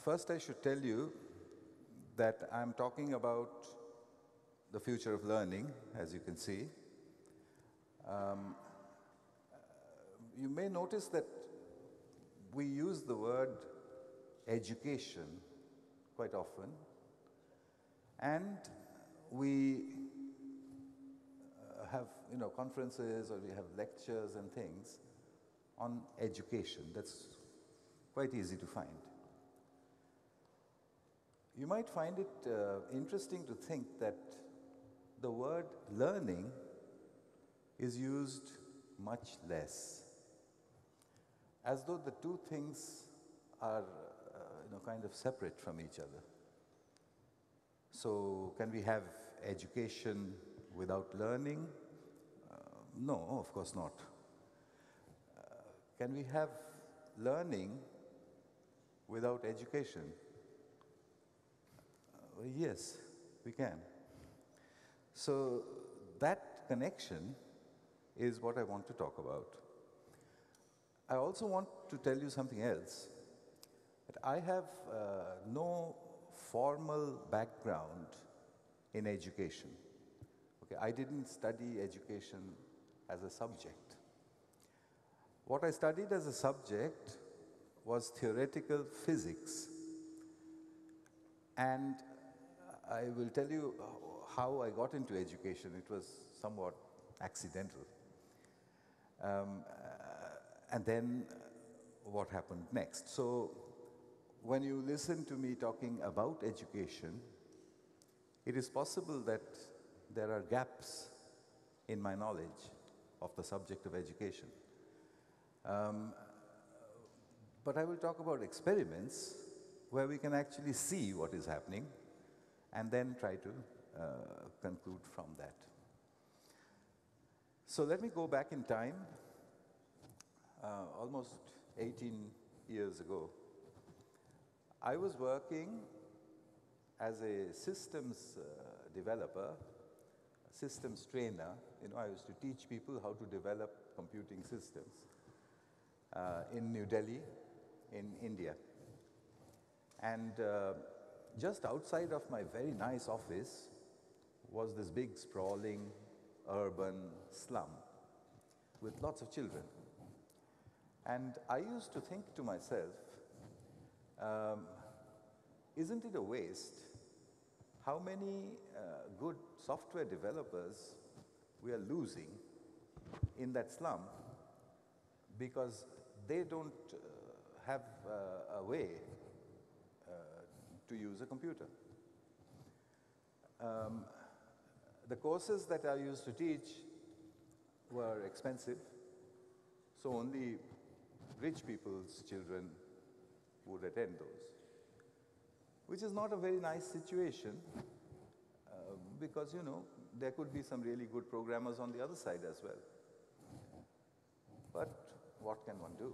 First, I should tell you that I'm talking about the future of learning, as you can see. You may notice that we use the word education quite often, and we have conferences, or we have lectures and things on education. That's quite easy to find. You might find it interesting to think that the word learning is used much less, as though the two things are kind of separate from each other. So can we have education without learning? No, of course not. Can we have learning without education? Yes, we can. So that connection is what I want to talk about. I also want to tell you something else. That I have no formal background in education. Okay, I didn't study education as a subject. What I studied as a subject was theoretical physics. And I will tell you how I got into education. It was somewhat accidental. And then what happened next. So when you listen to me talking about education, it is possible that there are gaps in my knowledge of the subject of education. But I will talk about experiments where we can actually see what is happening and then try to conclude from that. So let me go back in time, almost 18 years ago. I was working as a systems developer, systems trainer. I used to teach people how to develop computing systems in New Delhi, in India. And just outside of my very nice office was this big, sprawling, urban slum with lots of children. And I used to think to myself, isn't it a waste how many good software developers we are losing in that slum because they don't have a way to use a computer. The courses that I used to teach were expensive, so only rich people's children would attend those, which is not a very nice situation because, there could be some really good programmers on the other side as well. But what can one do?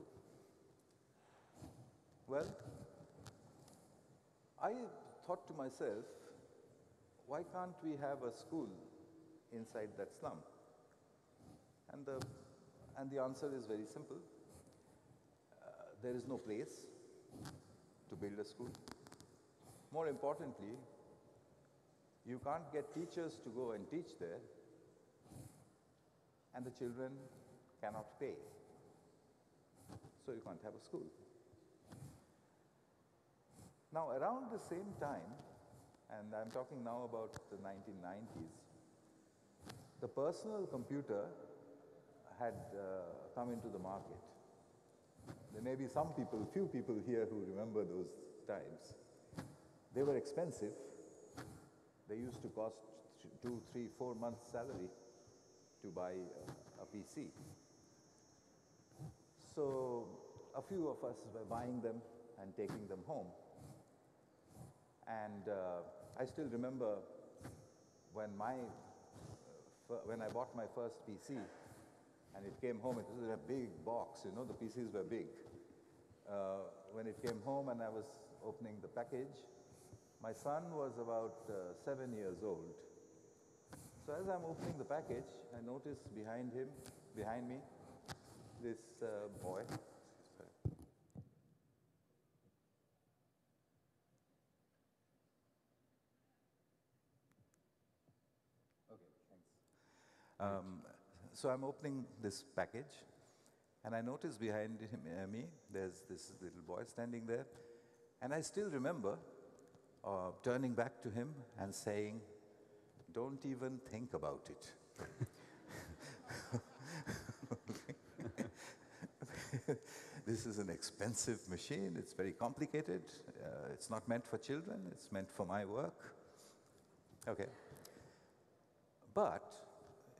Well, I thought to myself, why can't we have a school inside that slum? And the answer is very simple. There is no place to build a school. More importantly, you can't get teachers to go and teach there, and the children cannot pay. So you can't have a school. Now, around the same time, and I'm talking now about the 1990s, the personal computer had come into the market. There may be few people here who remember those times. They were expensive. They used to cost 2, 3, 4 months' salary to buy a PC. So a few of us were buying them and taking them home. And I still remember when I bought my first PC and it came home, it was in a big box, the PCs were big. When it came home and I was opening the package, my son was about 7 years old. So as I'm opening the package, I noticed behind me, this boy. Sorry. Okay, thanks. So I'm opening this package, and I notice behind me, there's this little boy standing there, and I still remember turning back to him and saying, "Don't even think about it." This is an expensive machine. It's very complicated. It's not meant for children. It's meant for my work. Okay. But,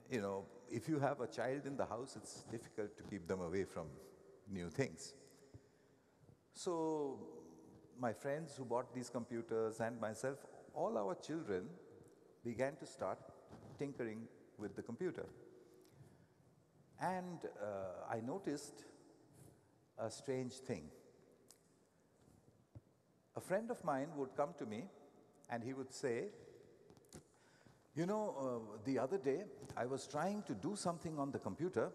you know, if you have a child in the house, it's difficult to keep them away from new things. So my friends who bought these computers and myself, all our children began to start tinkering with the computer. And I noticed a strange thing. A friend of mine would come to me and he would say, "You know, the other day I was trying to do something on the computer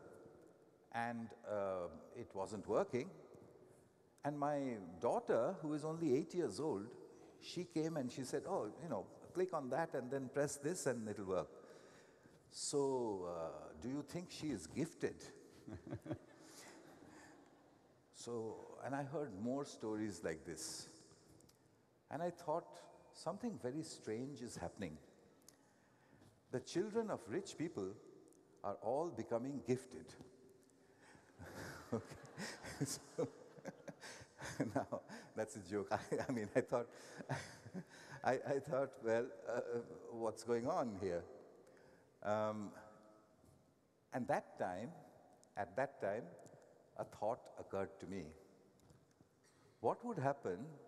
and it wasn't working. And my daughter, who is only 8 years old, she came and she said, 'Oh, you know, click on that and then press this and it'll work.' So, do you think she is gifted?" And I heard more stories like this. And I thought, something very strange is happening. The children of rich people are all becoming gifted. Okay. So, now, that's a joke. I mean, I thought, well, what's going on here? And at that time, a thought occurred to me. What would happen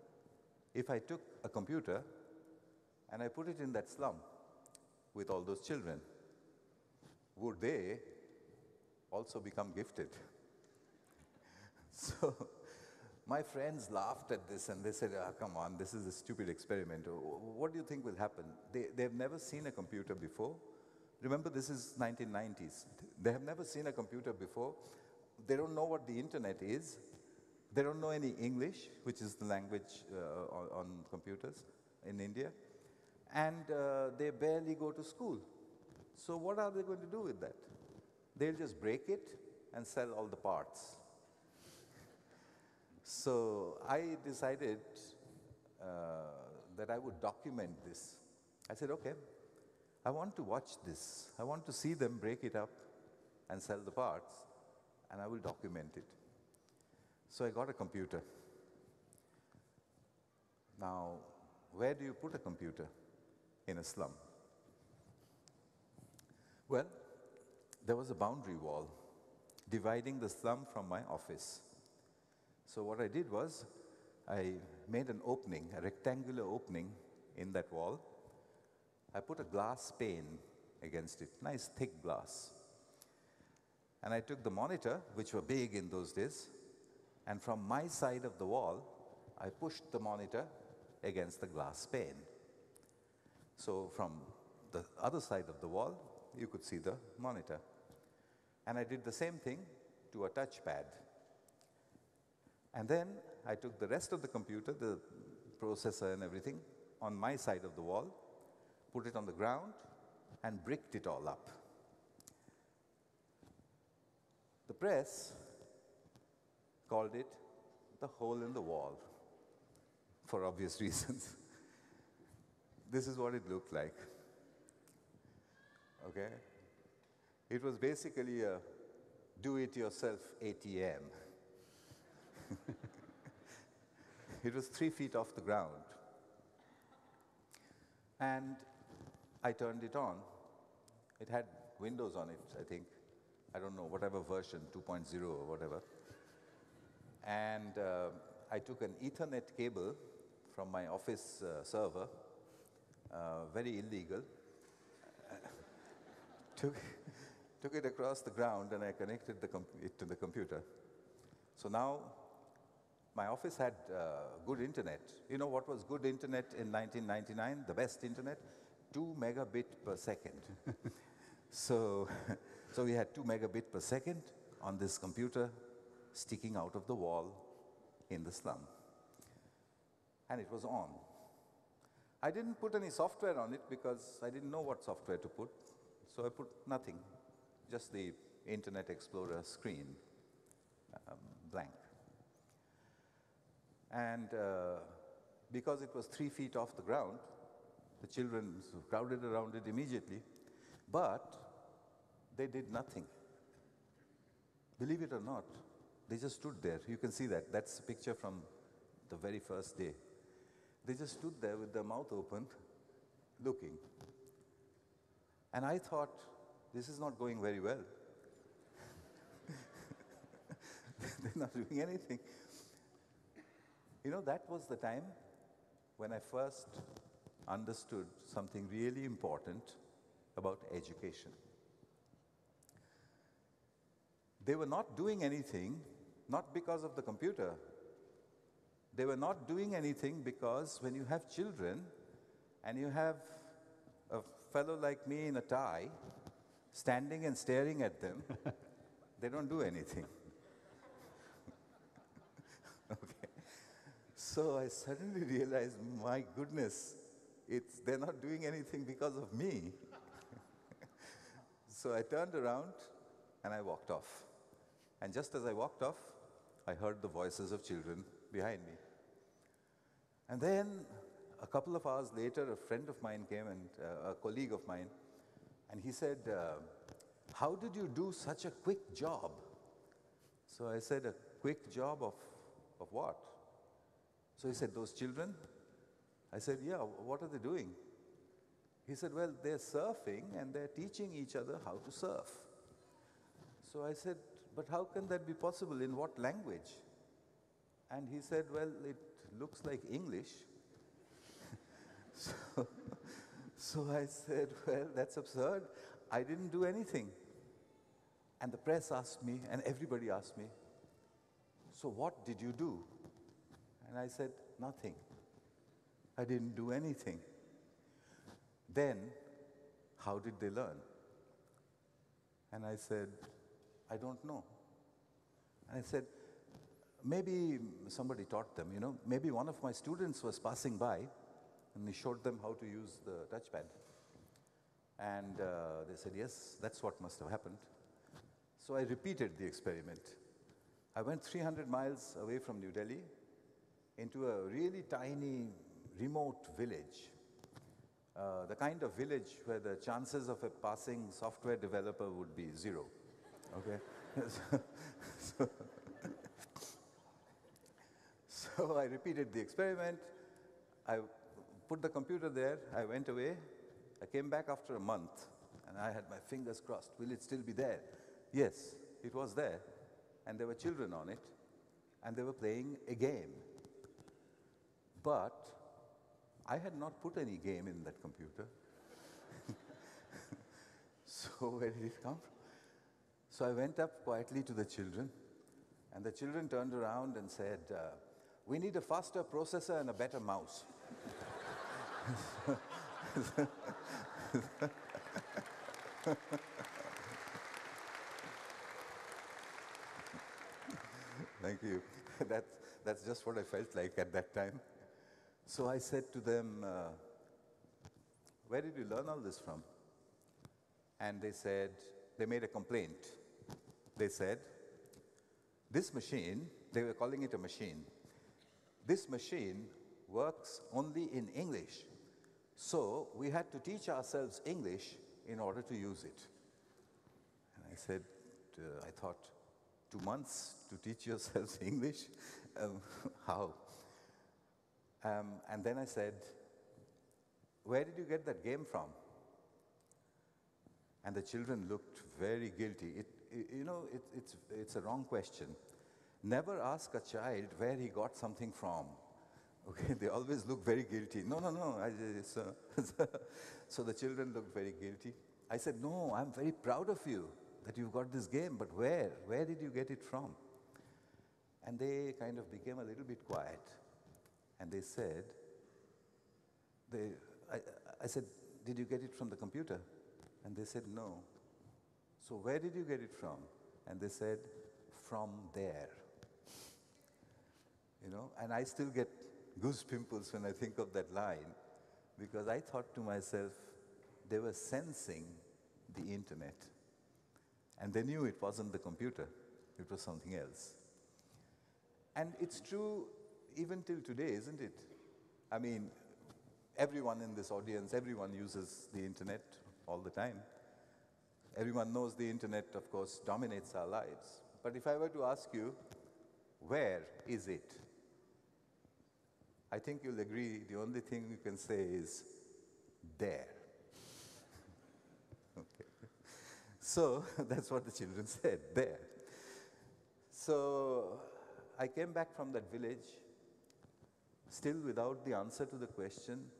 if I took a computer and I put it in that slum with all those children? Would they also become gifted? So my friends laughed at this and they said, "Come on, this is a stupid experiment. What do you think will happen?" They've never seen a computer before. Remember, this is 1990s. They have never seen a computer before. They don't know what the internet is. They don't know any English, which is the language on computers in India. And they barely go to school. So what are they going to do with that? They'll just break it and sell all the parts. So I decided that I would document this. I said, okay, I want to watch this. I want to see them break it up and sell the parts, and I will document it. So I got a computer. Now, where do you put a computer in a slum? Well, there was a boundary wall dividing the slum from my office. So what I did was, I made an opening, a rectangular opening in that wall. I put a glass pane against it, nice thick glass. And I took the monitor, which were big in those days, and from my side of the wall, I pushed the monitor against the glass pane. So from the other side of the wall, you could see the monitor. And I did the same thing to a touchpad. And then I took the rest of the computer, the processor and everything, on my side of the wall, put it on the ground, and bricked it all up. The press called it the hole in the wall, for obvious reasons. This is what it looked like. Okay? It was basically a do-it-yourself ATM. It was 3 feet off the ground. And I turned it on. It had Windows on it, I think. I don't know, whatever version, 2.0 or whatever. And I took an Ethernet cable from my office server, very illegal, took it across the ground, and I connected it to the computer. So now, my office had good internet. You know what was good internet in 1999? The best internet? 2 megabit per second. So we had 2 megabit per second on this computer sticking out of the wall in the slum. And it was on. I didn't put any software on it because I didn't know what software to put. So I put nothing, just the Internet Explorer screen, blank. And because it was 3 feet off the ground, the children crowded around it immediately, but they did nothing. Believe it or not, they just stood there. You can see that. That's a picture from the very first day. They just stood there with their mouth open, looking. And I thought, this is not going very well. They're not doing anything. You know, that was the time when I first understood something really important about education. They were not doing anything, not because of the computer. They were not doing anything because when you have children and you have a fellow like me in a tie standing and staring at them, they don't do anything. Okay. So I suddenly realized, my goodness, they're not doing anything because of me. So I turned around and I walked off. And just as I walked off, I heard the voices of children behind me. And then, a couple of hours later, a friend of mine came, and a colleague of mine, and he said, how did you do such a quick job? So I said, a quick job of what? So he said, those children? I said, yeah, what are they doing? He said, well, they're surfing, and they're teaching each other how to surf. So I said, but how can that be possible? In what language? And he said, well, it looks like English. So I said, well, that's absurd. I didn't do anything. And the press asked me, and everybody asked me, so what did you do? And I said, nothing. I didn't do anything. Then, how did they learn? And I said, I don't know. And I said, maybe somebody taught them, you know. Maybe one of my students was passing by and he showed them how to use the touchpad. And they said, yes, that's what must have happened. So I repeated the experiment. I went 300 miles away from New Delhi into a really tiny, remote village. The kind of village where the chances of a passing software developer would be 0. Okay? So I repeated the experiment. I put the computer there. I went away. I came back after a month, and I had my fingers crossed. Will it still be there? Yes, it was there. And there were children on it, and they were playing a game. But I had not put any game in that computer. So where did it come from? So I went up quietly to the children, and the children turned around and said, we need a faster processor and a better mouse. Thank you. That's just what I felt like at that time. So I said to them, where did you learn all this from? And they said, they made a complaint. They said, this machine, they were calling it a machine, this machine works only in English. So we had to teach ourselves English in order to use it. And I said, I thought, 2 months to teach yourselves English? How? And then I said, where did you get that game from? And the children looked very guilty. It's a wrong question. Never ask a child where he got something from. Okay, they always look very guilty. No. So the children looked very guilty. I said, no, I'm very proud of you that you've got this game, but where? Where did you get it from? And they kind of became a little bit quiet. And they said, I said, did you get it from the computer? And they said, no. So where did you get it from? And they said, from there. You know, and I still get goose pimples when I think of that line, because I thought to myself, they were sensing the internet. And they knew it wasn't the computer, it was something else. And it's true even till today, isn't it? I mean, everyone in this audience, everyone uses the internet all the time. Everyone knows the internet, of course, dominates our lives. But if I were to ask you, where is it? I think you'll agree the only thing you can say is, there. Okay. So that's what the children said, there. So I came back from that village, still without the answer to the question,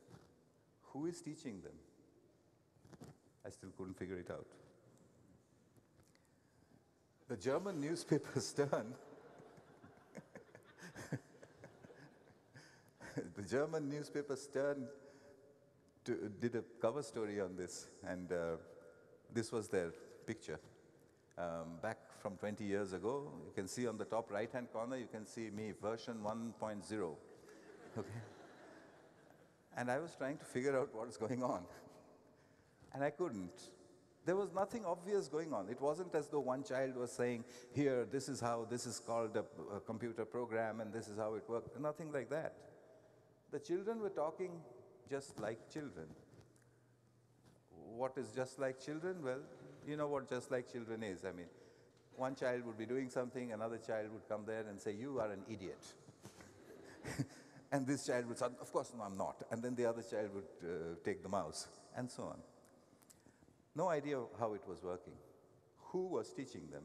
who is teaching them? I still couldn't figure it out. The German newspaper Stern, the German newspaper Stern did a cover story on this, and this was their picture. Back from 20 years ago, you can see on the top right-hand corner, you can see me, version 1.0. Okay? And I was trying to figure out what was going on. And I couldn't. There was nothing obvious going on. It wasn't as though one child was saying, here, this is how, this is called a computer program, and this is how it works. Nothing like that. The children were talking just like children. What is just like children? Well, you know what just like children is. I mean, one child would be doing something, another child would come there and say, you are an idiot. And this child would say, of course, no, I'm not. And then the other child would take the mouse, and so on. No idea how it was working. Who was teaching them?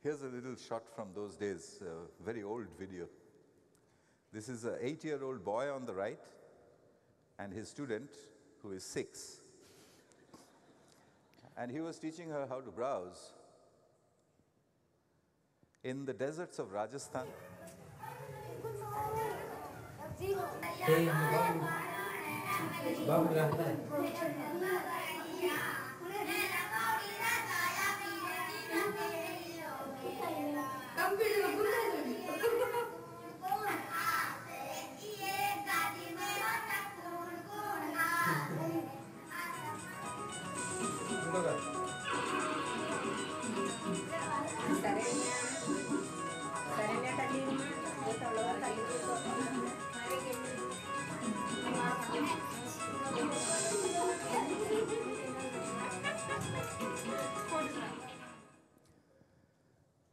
Here's a little shot from those days, a very old video. This is an 8-year-old boy on the right, and his student, who is 6. And he was teaching her how to browse. In the deserts of Rajasthan,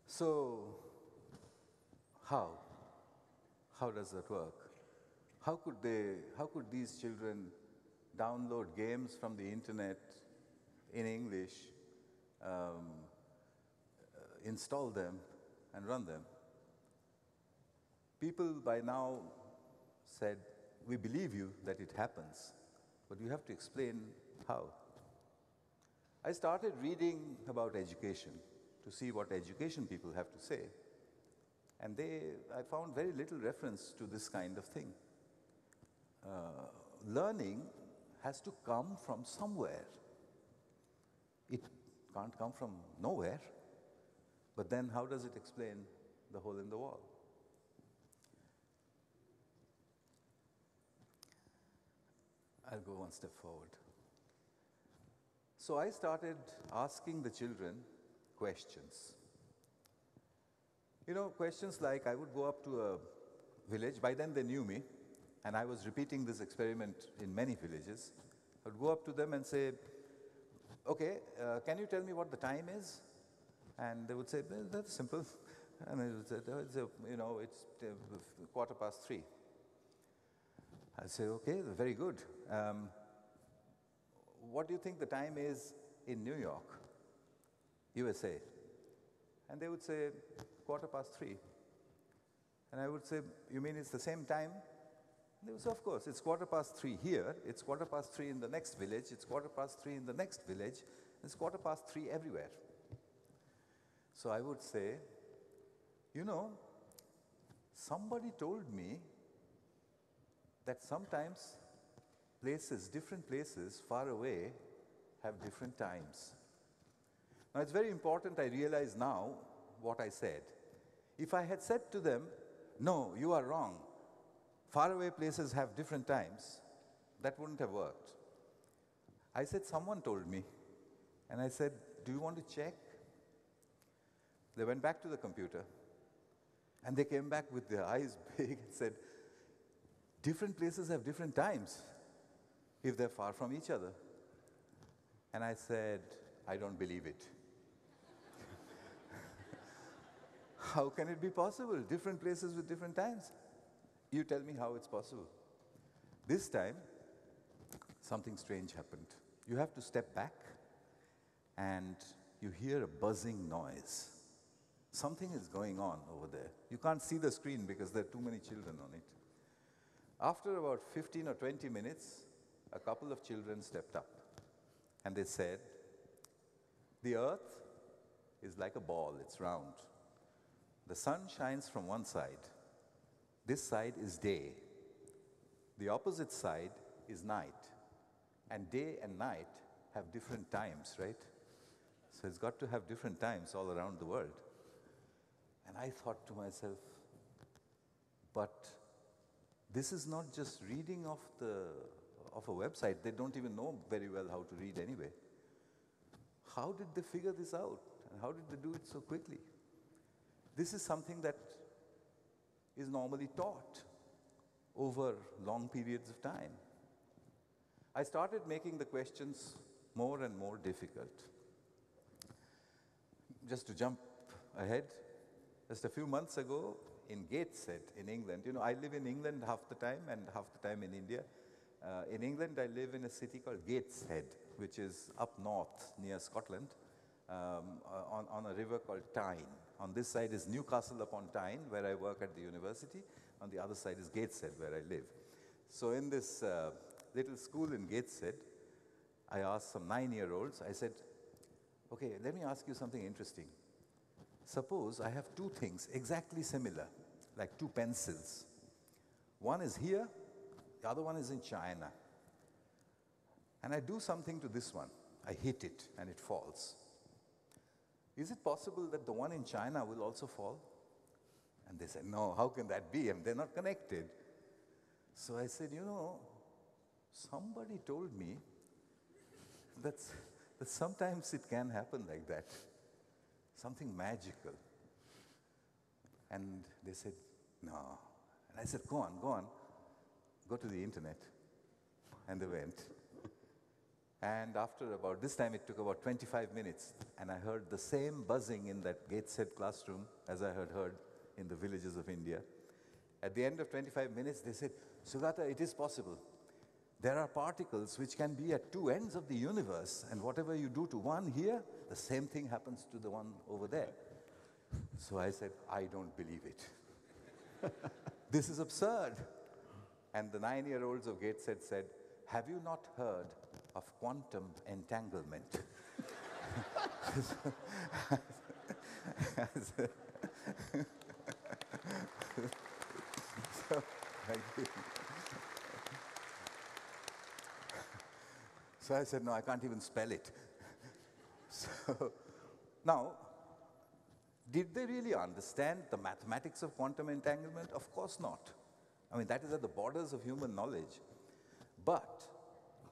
so how does that work? How could these children download games from the internet in English, install them, and run them? People by now said, we believe you that it happens, but you have to explain how. I started reading about education to see what education people have to say. And I found very little reference to this kind of thing. Learning has to come from somewhere. It can't come from nowhere. But then how does it explain the hole in the wall? I'll go one step forward. So I started asking the children questions. You know, questions like, I would go up to a village. By then they knew me, and I was repeating this experiment in many villages. I would go up to them and say, okay, can you tell me what the time is? And they would say, well, that's simple. And I would say, it's 3:15. I'd say, okay, very good. What do you think the time is in New York, USA? And they would say, 3:15. And I would say, you mean it's the same time? And they would say, of course, it's 3:15 here, it's 3:15 in the next village, it's 3:15 in the next village, it's 3:15 everywhere. So I would say, you know, somebody told me that sometimes different places far away have different times. Now, it's very important I realize now what I said. If I had said to them, no, you are wrong, faraway places have different times, that wouldn't have worked. I said, someone told me. And I said, do you want to check? They went back to the computer. And they came back with their eyes big and said, different places have different times if they're far from each other. And I said, I don't believe it. How can it be possible? Different places with different times. You tell me how it's possible. This time, something strange happened. You have to step back and you hear a buzzing noise. Something is going on over there. You can't see the screen because there are too many children on it. After about 15 or 20 minutes, a couple of children stepped up and they said, the earth is like a ball, it's round. The sun shines from one side. This side is day. The opposite side is night. And day and night have different times, right? So it's got to have different times all around the world. And I thought to myself, but this is not just reading off a website. They don't even know very well how to read anyway. How did they figure this out? And how did they do it so quickly? This is something that is normally taught over long periods of time. I started making the questions more and more difficult. Just to jump ahead, just a few months ago in Gateshead in England, you know, I live in England half the time and half the time in India. In England, I live in a city called Gateshead, which is up north near Scotland, on a river called Tyne. On this side is Newcastle upon Tyne, where I work at the university. On the other side is Gateshead, where I live. So in this little school in Gateshead, I asked some 9-year-olds, I said, okay, let me ask you something interesting. Suppose I have two things exactly similar, like two pencils. One is here, the other one is in China. And I do something to this one. I hit it and it falls. Is it possible that the one in China will also fall? And they said, no, how can that be? They're not connected. So I said, you know, somebody told me that sometimes it can happen like that. Something magical. And they said, no. And I said, go on. Go to the internet. And they went. And after about, this time it took about 25 minutes, and I heard the same buzzing in that Gateshead classroom as I had heard in the villages of India. At the end of 25 minutes, they said, Sugata, it is possible. There are particles which can be at two ends of the universe, and whatever you do to one here, the same thing happens to the one over there. So I said, I don't believe it. This is absurd. And the 9-year-olds of Gateshead said, have you not heard of quantum entanglement? So I said, no, I can't even spell it. So now, did they really understand the mathematics of quantum entanglement? Of course not. I mean, that is at the borders of human knowledge. But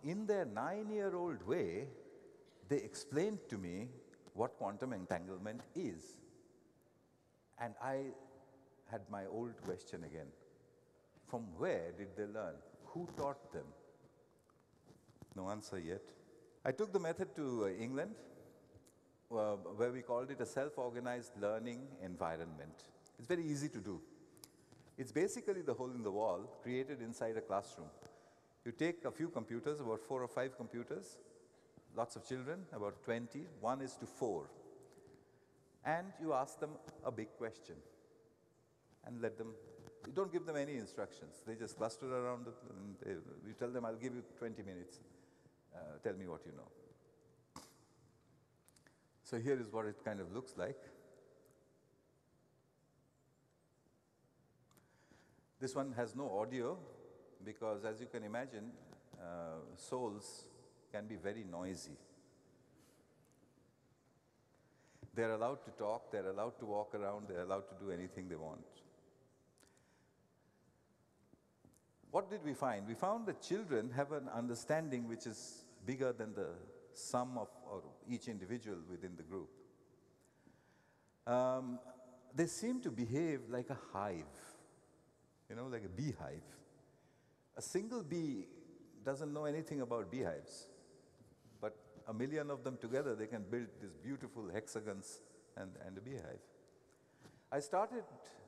in their 9-year-old way, they explained to me what quantum entanglement is. And I had my old question again. From where did they learn? Who taught them? No answer yet. I took the method to England, where we called it a self-organized learning environment. It's very easy to do. It's basically the hole in the wall created inside a classroom. You take a few computers, about 4 or 5 computers, lots of children, about 20, 1:4. And you ask them a big question and let them, you don't give them any instructions. They just cluster around it and you tell them, I'll give you 20 minutes. Tell me what you know. So here is what it kind of looks like. This one has no audio because, as you can imagine, souls can be very noisy. They're allowed to talk, they're allowed to walk around, they're allowed to do anything they want. What did we find? We found that children have an understanding which is bigger than the sum of or each individual within the group. They seem to behave like a hive, like a beehive. A single bee doesn't know anything about beehives, but a million of them together, they can build these beautiful hexagons and a beehive. I started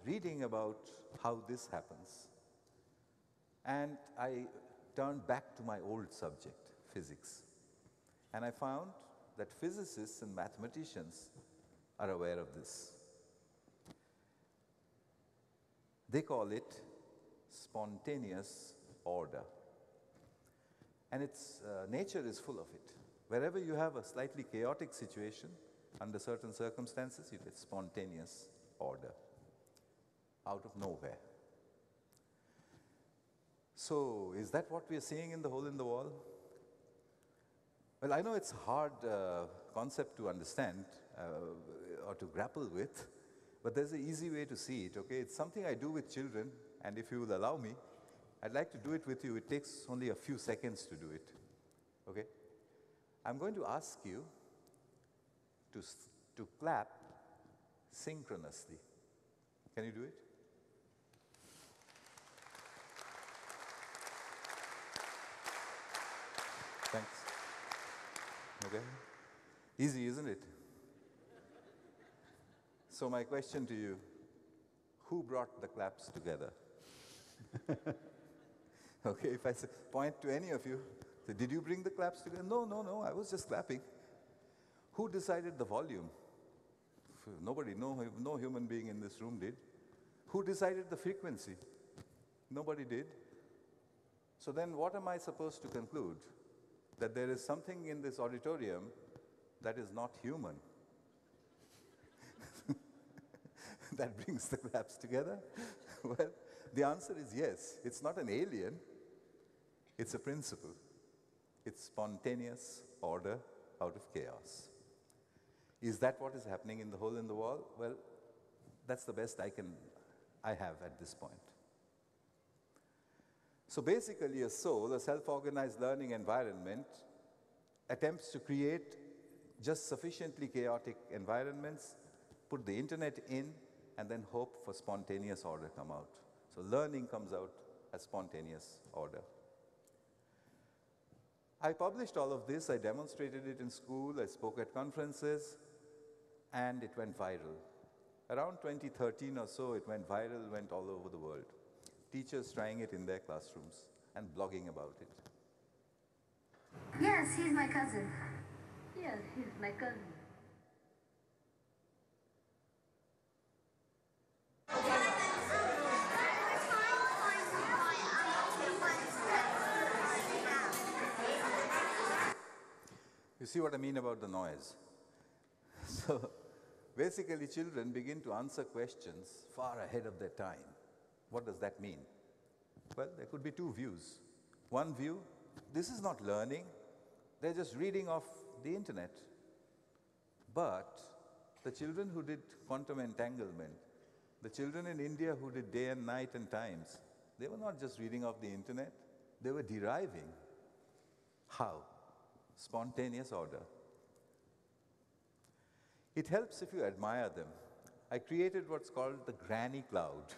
reading about how this happens. And I turned back to my old subject, physics. And I found that physicists and mathematicians are aware of this. They call it spontaneous order. And nature is full of it. Wherever you have a slightly chaotic situation, under certain circumstances, you get spontaneous order out of nowhere. So, is that what we are seeing in the hole in the wall? Well, I know it's a hard concept to understand or to grapple with, but there's an easy way to see it, okay? It's something I do with children, and if you will allow me, I'd like to do it with you. It takes only a few seconds to do it, okay? I'm going to ask you to clap synchronously. Can you do it? Thanks. Okay. Easy, isn't it? So my question to you, who brought the claps together? Okay, if I point to any of you, say, did you bring the claps together? No, I was just clapping. Who decided the volume? Nobody, no human being in this room did. Who decided the frequency? Nobody did. So then what am I supposed to conclude? That there is something in this auditorium that is not human. That brings the claps together? Well, the answer is yes. It's not an alien. It's a principle. It's spontaneous order out of chaos. Is that what is happening in the hole in the wall? Well, that's the best I have at this point. So basically, a soul, a self-organized learning environment, attempts to create just sufficiently chaotic environments, put the internet in, and then hope for spontaneous order come out. So learning comes out as spontaneous order. I published all of this, I demonstrated it in school, I spoke at conferences, and it went viral. Around 2013 or so, it went viral, went all over the world. Teachers trying it in their classrooms and blogging about it. Yes, he's my cousin. Yes, he's my cousin. You see what I mean about the noise? So basically, children begin to answer questions far ahead of their time. What does that mean? Well, there could be two views. One view, this is not learning. They're just reading off the internet. But the children who did quantum entanglement, the children in India who did day and night and times, they were not just reading off the internet. They were deriving. How? Spontaneous order. It helps if you admire them. I created what's called the granny cloud.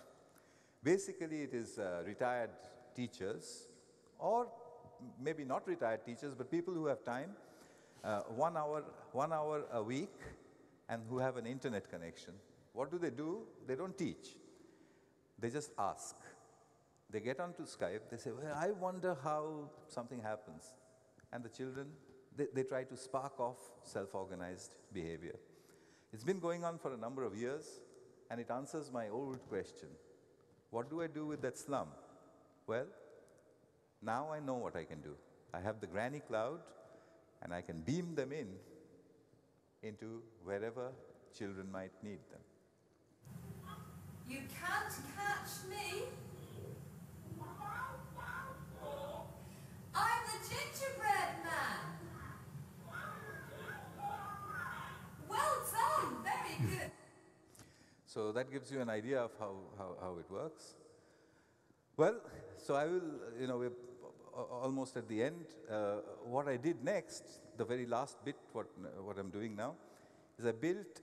Basically, it is retired teachers, or maybe not retired teachers, but people who have time, 1 hour a week, and who have an internet connection. What do? They don't teach. They just ask. They get onto Skype, they say, well, I wonder how something happens. And the children, they try to spark off self-organized behavior. It's been going on for a number of years, and it answers my old question. What do I do with that slum? Well, now I know what I can do. I have the granny cloud, and I can beam them into wherever children might need them. You can't catch me. I'm the gingerbread man. Well done. So that gives you an idea of how it works. Well, so I will, we're almost at the end. What I did next, the very last bit, what I'm doing now, is I built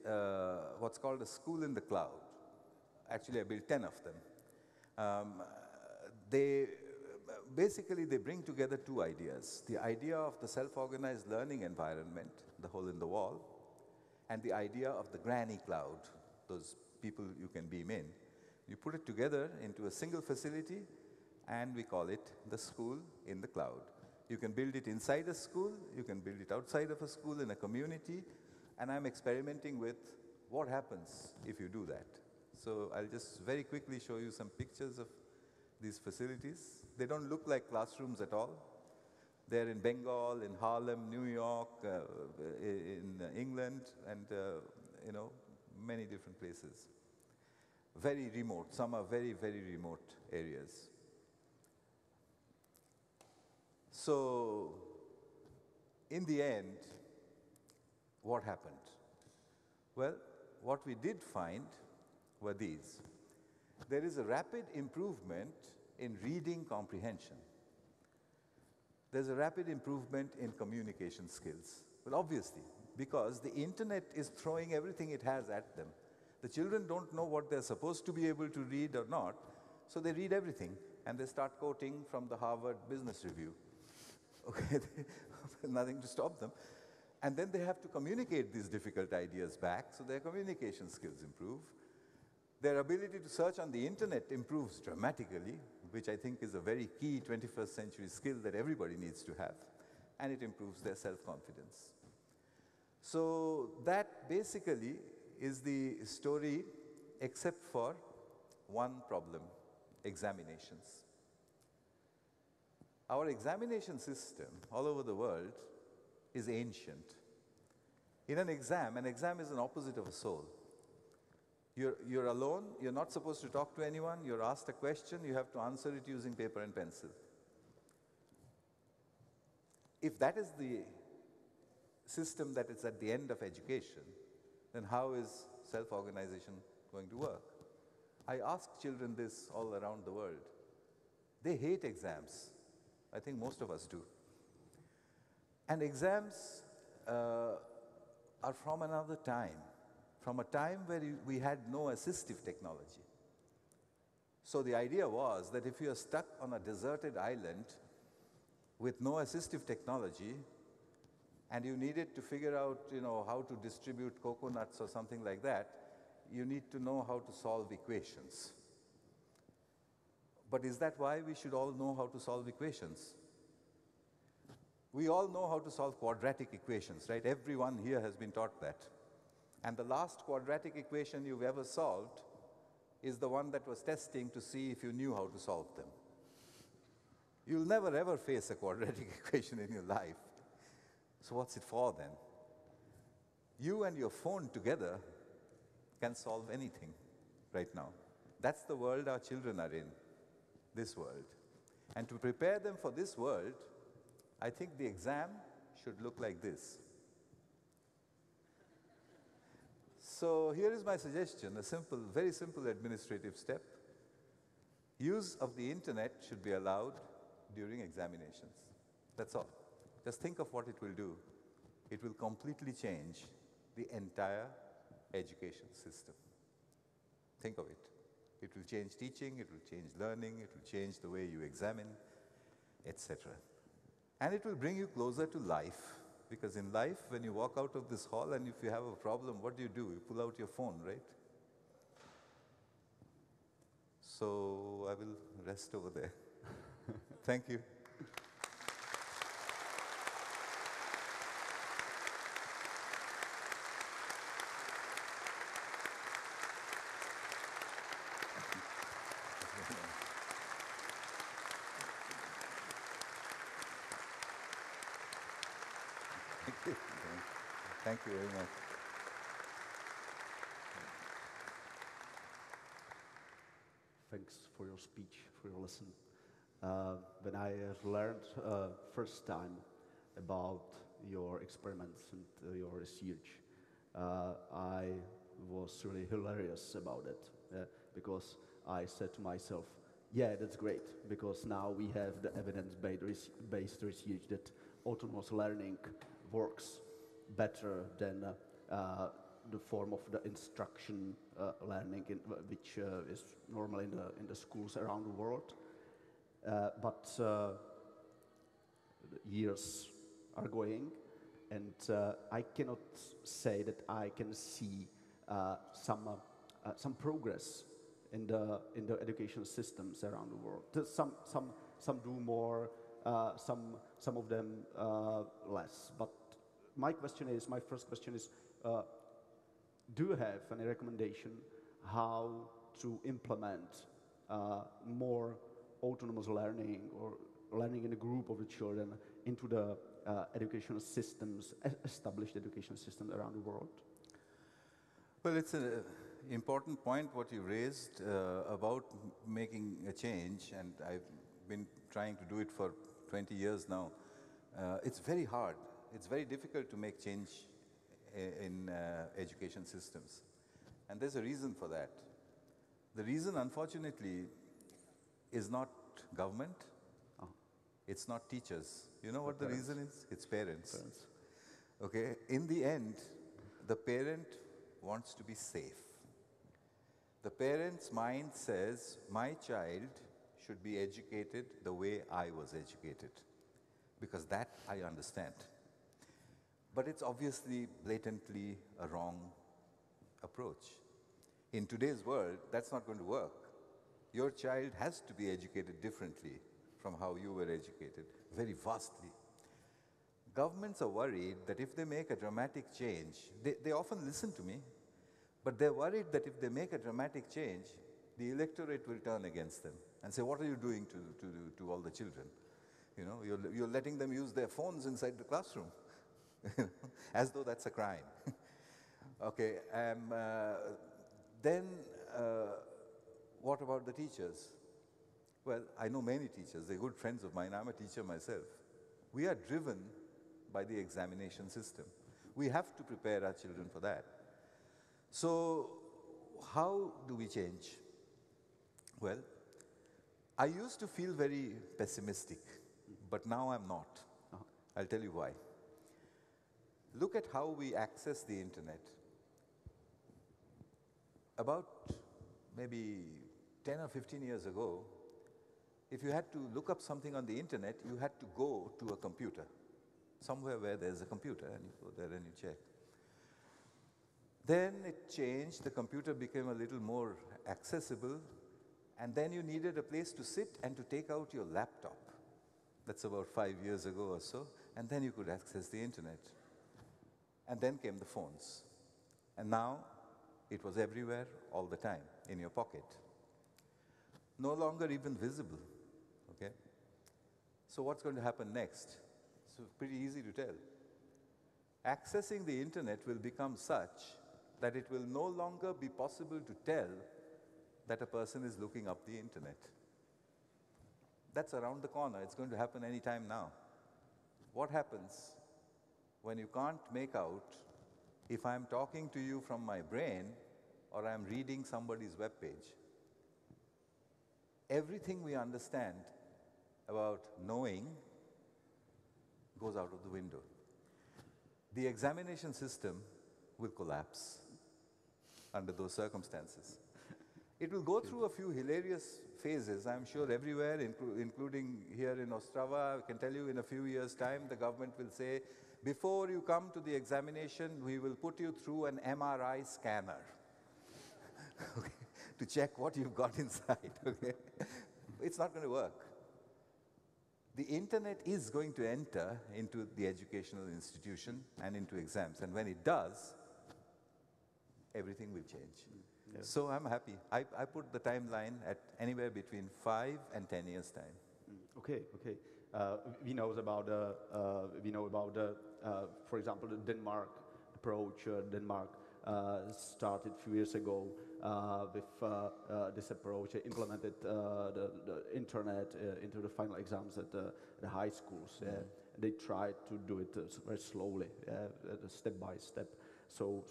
what's called a school in the cloud. Actually, I built 10 of them. Basically, they bring together two ideas. The idea of the self-organized learning environment, the hole in the wall, and the idea of the granny cloud, those people you can beam in. You put it together into a single facility, and we call it the school in the cloud. You can build it inside a school, you can build it outside of a school in a community, and I'm experimenting with what happens if you do that. So I'll just very quickly show you some pictures of these facilities. They don't look like classrooms at all. They're in Bengal, in Harlem, New York, in England, and many different places. Very remote. Some are very, very remote areas. So, in the end, what happened? Well, what we did find were these. There is a rapid improvement in reading comprehension. There's a rapid improvement in communication skills. Well, obviously, because the internet is throwing everything it has at them. The children don't know what they're supposed to be able to read or not, so they read everything, and they start quoting from the Harvard Business Review. Okay, nothing to stop them. And then they have to communicate these difficult ideas back, so their communication skills improve. Their ability to search on the internet improves dramatically, which I think is a very key 21st century skill that everybody needs to have, and it improves their self-confidence. So that basically is the story, except for one problem: examinations. Our examination system all over the world is ancient. In an exam is an opposite of a soul. You're alone, you're not supposed to talk to anyone, you're asked a question, you have to answer it using paper and pencil. If that is the system that is at the end of education, then how is self-organization going to work? I ask children this all around the world. They hate exams. I think most of us do. And exams are from another time. From a time where we had no assistive technology. So the idea was that if you're stuck on a deserted island with no assistive technology, and you needed to figure out, how to distribute coconuts or something like that, you need to know how to solve equations. But is that why we should all know how to solve equations? We all know how to solve quadratic equations, right? Everyone here has been taught that. And the last quadratic equation you've ever solved is the one that was testing to see if you knew how to solve them. You'll never ever face a quadratic equation in your life. So what's it for then? You and your phone together can solve anything right now. That's the world our children are in, this world. And to prepare them for this world, I think the exam should look like this. So here is my suggestion, a simple, very simple administrative step. Use of the internet should be allowed during examinations. That's all. Just think of what it will do. It will completely change the entire education system. Think of it. It will change teaching, it will change learning, it will change the way you examine, etc. And it will bring you closer to life. Because in life, when you walk out of this hall and if you have a problem, what do? You pull out your phone, right? So I will rest over there. Thank you. Thank you very much. Thanks for your speech, for your lesson. When I have learned first time about your experiments and your research, I was really hilarious about it, because I said to myself, yeah, that's great, because now we have the evidence-based research that autonomous learning works better than the form of the instruction learning, which is normally in the schools around the world. But years are going, and I cannot say that I can see some progress in the education systems around the world. Some do more, some of them less. But my first question is, do you have any recommendation how to implement more autonomous learning or learning in a group of the children into the educational systems, established education systems around the world? Well, it's an important point what you raised about making a change, and I've been trying to do it for 20 years now. It's very hard. It's very difficult to make change in education systems. And there's a reason for that. The reason, unfortunately, is not government. It's not teachers. You know what the reason is? It's parents. Okay? In the end, the parent wants to be safe. The parent's mind says, my child should be educated the way I was educated, because that I understand. But it's obviously blatantly a wrong approach. In today's world, that's not going to work. Your child has to be educated differently from how you were educated, very vastly. Governments are worried that if they make a dramatic change, they often listen to me, but they're worried that if they make a dramatic change, the electorate will turn against them and say, what are you doing to all the children? You know, you're letting them use their phones inside the classroom, as though that's a crime. Okay, then what about the teachers? Well, I know many teachers. They're good friends of mine. I'm a teacher myself. We are driven by the examination system. We have to prepare our children for that. So how do we change? Well, I used to feel very pessimistic, but now I'm not. I'll tell you why. Look at how we access the internet. About maybe 10 or 15 years ago, if you had to look up something on the internet, you had to go to a computer, somewhere where there's a computer, and you go there and you check. Then it changed, the computer became a little more accessible, and then you needed a place to sit and to take out your laptop. That's about 5 years ago or so, and then you could access the internet. And then came the phones. And now, it was everywhere, all the time, in your pocket. No longer even visible, okay? So what's going to happen next? So pretty easy to tell. Accessing the internet will become such that it will no longer be possible to tell that a person is looking up the internet. That's around the corner. It's going to happen any time now. What happens when you can't make out if I'm talking to you from my brain or I'm reading somebody's web page? Everything we understand about knowing goes out of the window. The examination system will collapse under those circumstances. It will go through a few hilarious phases, I'm sure everywhere, including here in Ostrava. I can tell you in a few years' time, the government will say, before you come to the examination, we will put you through an MRI scanner okay, to check what you've got inside. Okay? It's not going to work. The internet is going to enter into the educational institution and into exams. And when it does, everything will change. Yes. So I'm happy. I put the timeline at anywhere between 5 and 10 years' time. Okay. We know about for example, the Denmark approach. Denmark started a few years ago with this approach. They implemented the internet into the final exams at the high schools. They tried to do it very slowly, step by step. So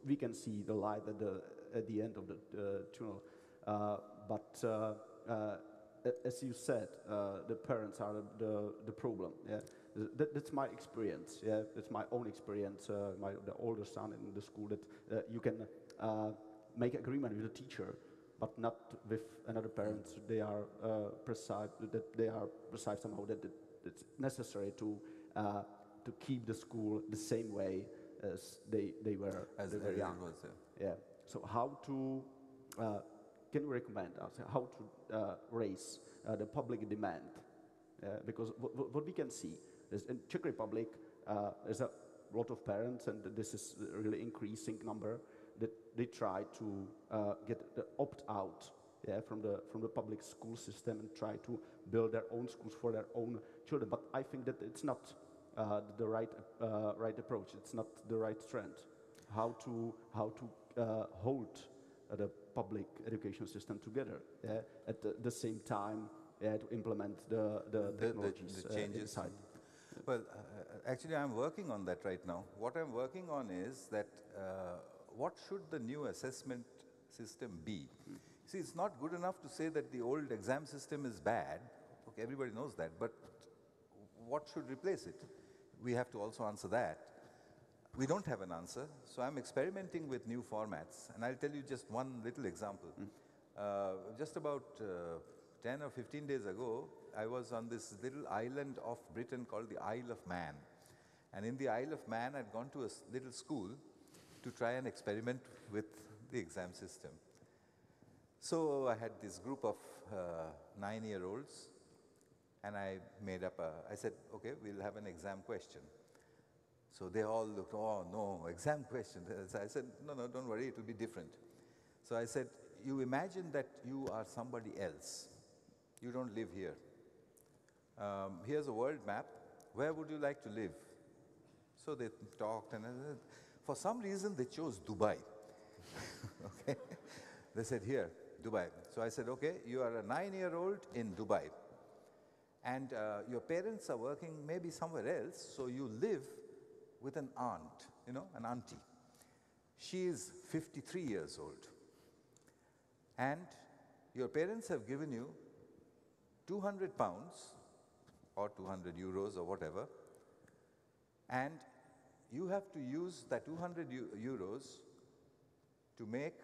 we can see the light at the end of the tunnel. As you said, the parents are the problem. Yeah, that's my experience. Yeah, that's my own experience. The older son in the school, that you can make agreement with the teacher, but not with another parent. They are perceived somehow that it's necessary to keep the school the same way as they were young. Was, yeah. So how to can you recommend us how to raise the public demand? Because what we can see is in Czech Republic, there's a lot of parents, and this is a really increasing number, that they try to get the opt-out from the public school system and try to build their own schools for their own children. But I think that it's not the right approach. It's not the right trend. How to hold the public education system together at the same time to implement the technologies the changes inside. Well, actually, I'm working on that right now. What I'm working on is that what should the new assessment system be? See, it's not good enough to say that the old exam system is bad. Okay, everybody knows that. But what should replace it? We have to also answer that. We don't have an answer, so I'm experimenting with new formats. And I'll tell you just one little example. Just about 10 or 15 days ago, I was on this little island of Britain called the Isle of Man. And in the Isle of Man, I'd gone to a little school to try and experiment with the exam system. So I had this group of 9-year-olds, and I said, okay, we'll have an exam question. So they all looked, oh no, exam question. So I said, no, don't worry, it will be different. So I said, you imagine that you are somebody else. You don't live here. Here's a world map. Where would you like to live? So they talked, and for some reason they chose Dubai. Okay? They said, here, Dubai. So I said, okay, you are a 9-year-old in Dubai. And your parents are working maybe somewhere else, so you live with an aunt, an auntie. She is 53 years old. And your parents have given you 200 pounds or 200 euros or whatever, and you have to use that 200 euros to make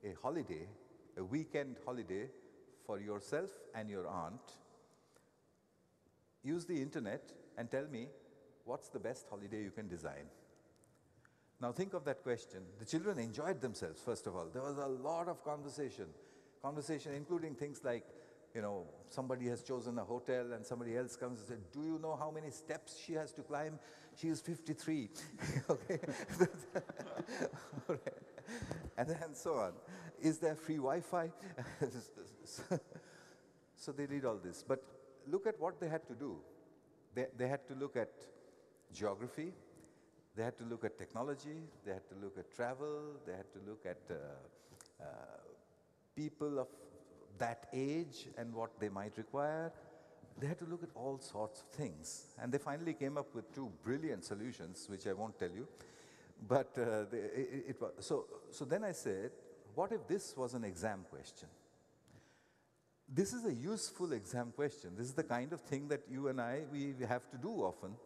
a holiday, a weekend holiday for yourself and your aunt. Use the internet and tell me what's the best holiday you can design. Now think of that question. The children enjoyed themselves, first of all. There was a lot of conversation including things like, somebody has chosen a hotel and somebody else comes and says, do you know how many steps she has to climb? She is 53. Okay. And then so on. Is there free Wi-Fi? So they did all this. But look at what they had to do. They had to look at geography, they had to look at technology, they had to look at travel, they had to look at people of that age and what they might require. They had to look at all sorts of things. And they finally came up with 2 brilliant solutions, which I won't tell you. But so then I said, what if this was an exam question? This is a useful exam question. This is the kind of thing that you and we have to do often.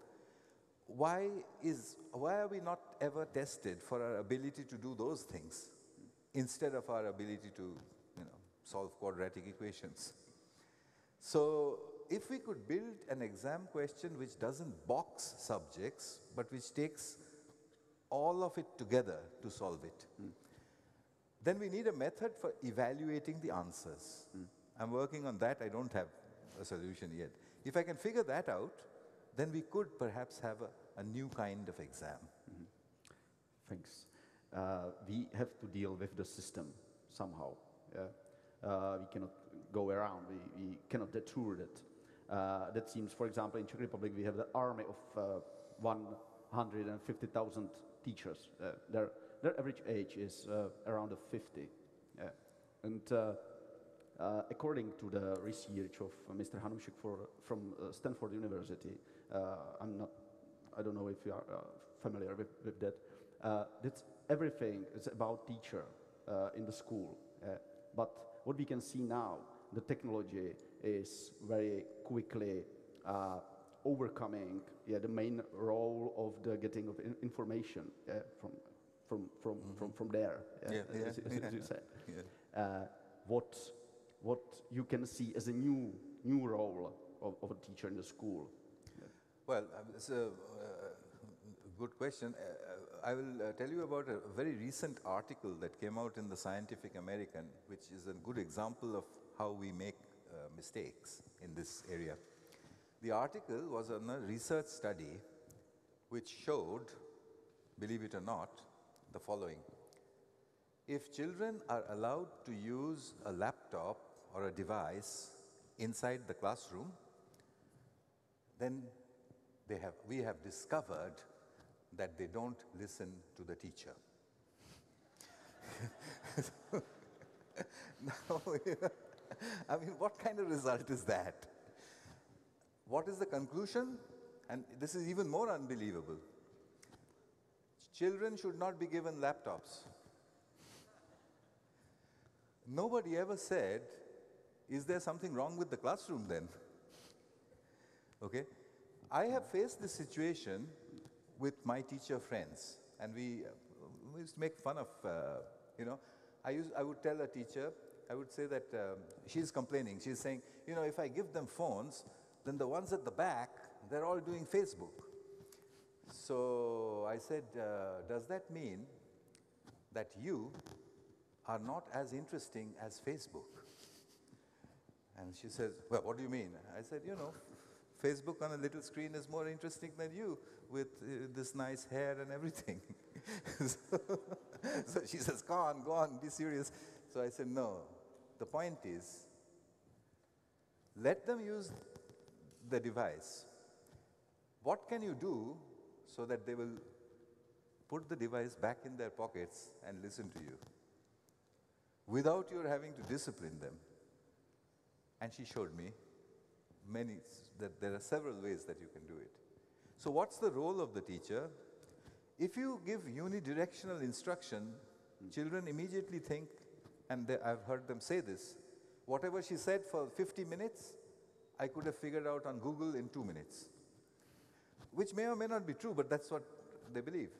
Why are we not ever tested for our ability to do those things instead of our ability to, solve quadratic equations? So if we could build an exam question which doesn't box subjects, but which takes all of it together to solve it, then we need a method for evaluating the answers. I'm working on that. I don't have a solution yet. If I can figure that out, then we could perhaps have a new kind of exam. Thanks. We have to deal with the system somehow. Yeah? We cannot go around. We cannot detour it. That seems, for example, in Czech Republic, we have the army of 150,000 teachers. Their average age is around 50. And according to the research of Mr. Hanušek from Stanford University, I don't know if you are familiar with that, That's everything is about teacher in the school. But what we can see now, the technology is very quickly overcoming the main role of the getting of information from there, as you said. Yeah. What you can see as a new role of a teacher in the school? Well, it's a good question. I will tell you about a very recent article that came out in the Scientific American, which is a good example of how we make mistakes in this area. The article was on a research study which showed, believe it or not, the following. If children are allowed to use a laptop or a device inside the classroom, then we have discovered that they don't listen to the teacher. Now, I mean, what kind of result is that? What is the conclusion? And this is even more unbelievable. Children should not be given laptops. Nobody ever said, is there something wrong with the classroom then? Okay? I have faced this situation with my teacher friends, and we used to make fun of, I would tell a teacher, I would say that she's complaining. She's saying, if I give them phones, then the ones at the back, they're all doing Facebook. So I said, does that mean that you are not as interesting as Facebook? And she says, well, what do you mean? I said, Facebook on a little screen is more interesting than you with this nice hair and everything. So she says, go on, be serious. So I said, no. The point is, let them use the device. What can you do so that they will put the device back in their pockets and listen to you without your having to discipline them? And she showed me that there are several ways that you can do it. So what's the role of the teacher? If you give unidirectional instruction, children immediately think, and I've heard them say this, whatever she said for 50 minutes, I could have figured out on Google in 2 minutes. Which may or may not be true, but that's what they believe.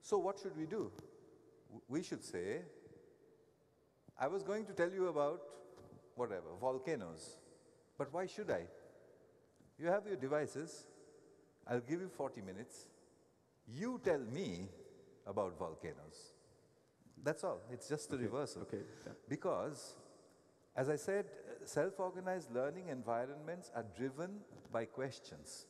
So what should we do? We should say, I was going to tell you about, whatever, volcanoes. But why should I? You have your devices. I'll give you 40 minutes. You tell me about volcanoes. That's all. It's just the reversal. Okay. Yeah. Because, as I said, self-organized learning environments are driven by questions.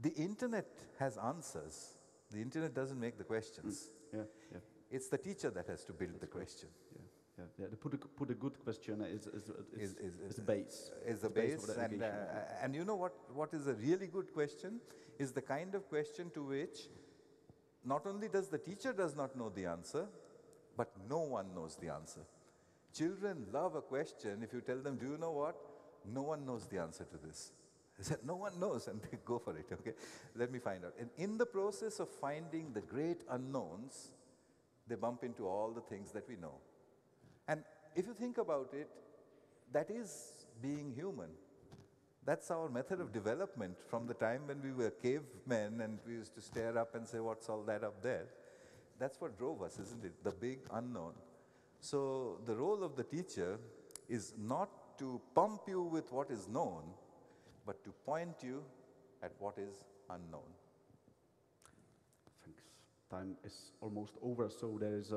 The internet has answers. The internet doesn't make the questions. Yeah. It's the teacher that has to build the question. Yeah. Put a good question is the base. Is the base, and you know what is a really good question is the kind of question to which not only does the teacher does not know the answer, but no one knows the answer. Children love a question. If you tell them, do you know what? No one knows the answer to this. They said, no one knows, and they go for it, okay? Let me find out. And in the process of finding the great unknowns, they bump into all the things that we know. And if you think about it, that is being human. That's our method of development from the time when we were cavemen and we used to stare up and say, what's all that up there? That's what drove us, isn't it? The big unknown. So the role of the teacher is not to pump you with what is known, but to point you at what is unknown. Thanks. Time is almost over, so there is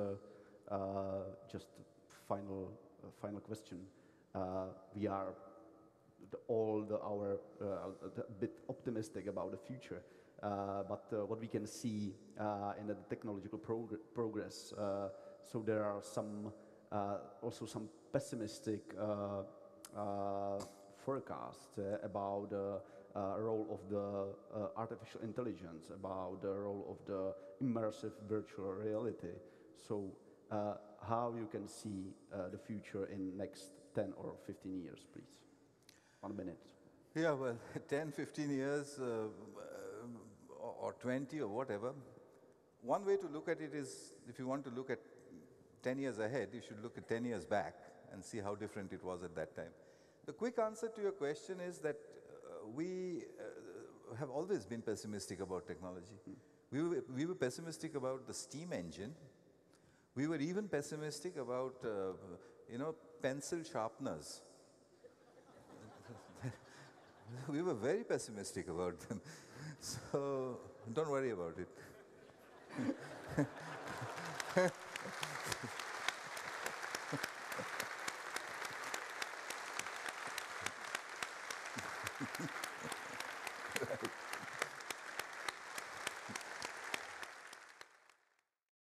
just final question. We are a bit optimistic about the future, but what we can see in the technological progress, so there are also some pessimistic forecasts about the role of the artificial intelligence, about the role of the immersive virtual reality. So how you can see the future in next 10 or 15 years, please? 1 minute. Yeah, well, 10, 15 years or 20 or whatever, one way to look at it is, if you want to look at 10 years ahead, you should look at 10 years back and see how different it was at that time. The quick answer to your question is that we have always been pessimistic about technology. We were pessimistic about the steam engine. We were even pessimistic about, pencil sharpeners. We were very pessimistic about them. So don't worry about it.